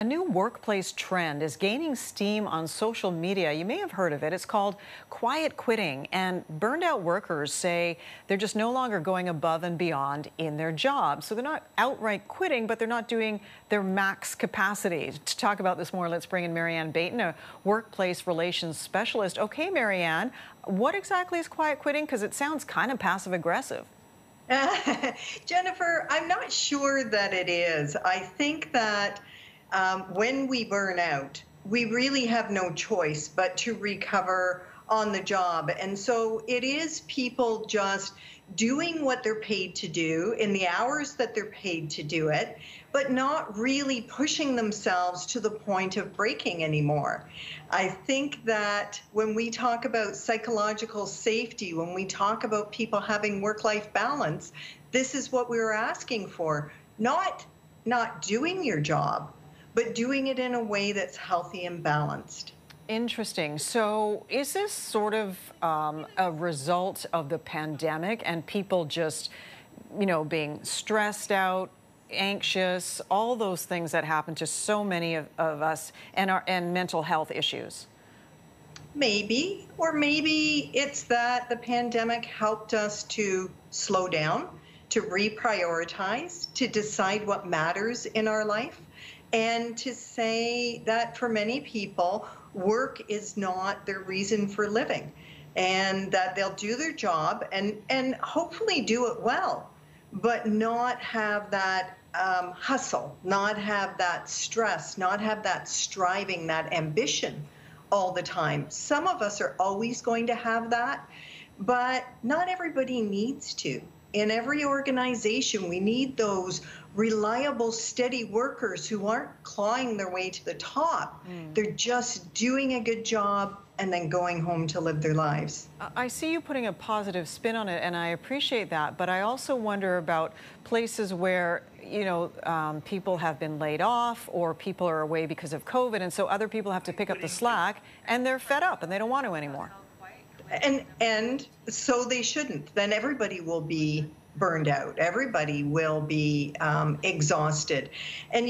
A new workplace trend is gaining steam on social media. You may have heard of it. It's called quiet quitting. And burned out workers say they're just no longer going above and beyond in their job. So they're not outright quitting, but they're not doing their max capacity. To talk about this more, let's bring in Marianne Baton, a workplace relations specialist. Okay, Marianne, what exactly is quiet quitting? Because it sounds kind of passive aggressive. Jennifer, I'm not sure that it is. I think that when we burn out, we really have no choice but to recover on the job. And so it is people just doing what they're paid to do in the hours that they're paid to do it, but not really pushing themselves to the point of breaking anymore. I think that when we talk about psychological safety, when we talk about people having work-life balance, this is what we're asking for. Not doing your job, but doing it in a way that's healthy and balanced. Interesting. So is this sort of a result of the pandemic and people just, being stressed out, anxious, all those things that happen to so many of us and mental health issues? Maybe, or maybe it's that the pandemic helped us to slow down, to reprioritize, to decide what matters in our life, and to say that for many people, work is not their reason for living, and that they'll do their job and hopefully do it well, but not have that hustle, not have that stress, not have that striving, that ambition all the time. Some of us are always going to have that, but not everybody needs to. In every organization, we need those reliable, steady workers who aren't clawing their way to the top. They're just doing a good job and then going home to live their lives. I see you putting a positive spin on it, and I appreciate that. But I also wonder about places where, people have been laid off or people are away because of COVID, and so other people have to pick up the slack, and they're fed up and they don't want to anymore. And so they shouldn't. Then everybody will be burned out. Everybody will be exhausted. And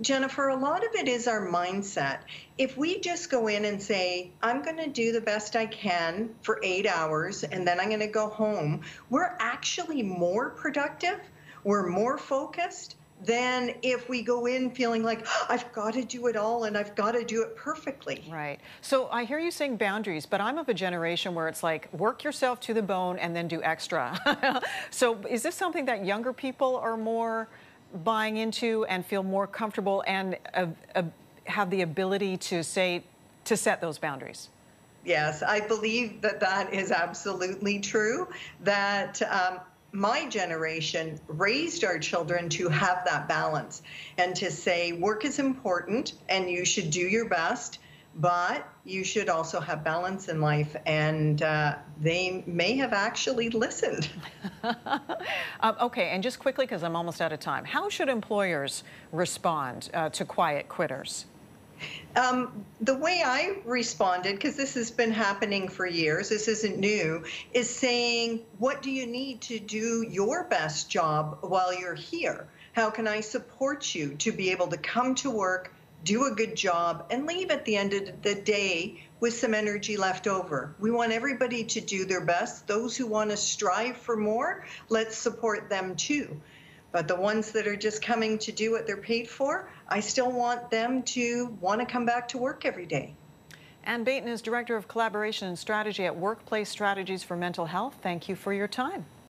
Jennifer, a lot of it is our mindset. If we just go in and say, I'm going to do the best I can for 8 hours and then I'm going to go home, we're actually more productive. We're more focused than if we go in feeling like, I've got to do it all and I've got to do it perfectly. Right. So I hear you saying boundaries, but I'm of a generation where it's like work yourself to the bone and then do extra. So is this something that younger people are more buying into and feel more comfortable and have the ability to set those boundaries? Yes, I believe that that is absolutely true, that my generation raised our children to have that balance and to say work is important and you should do your best, but you should also have balance in life. And they may have actually listened. Okay, and just quickly, because I'm almost out of time, how should employers respond to quiet quitters? The way I responded, because this has been happening for years, this isn't new, is saying, what do you need to do your best job while you're here? How can I support you to be able to come to work, do a good job, and leave at the end of the day with some energy left over? We want everybody to do their best. Those who want to strive for more, let's support them too. But the ones that are just coming to do what they're paid for, I still want them to want to come back to work every day. Anne Baton is Director of Collaboration and Strategy at Workplace Strategies for Mental Health. Thank you for your time.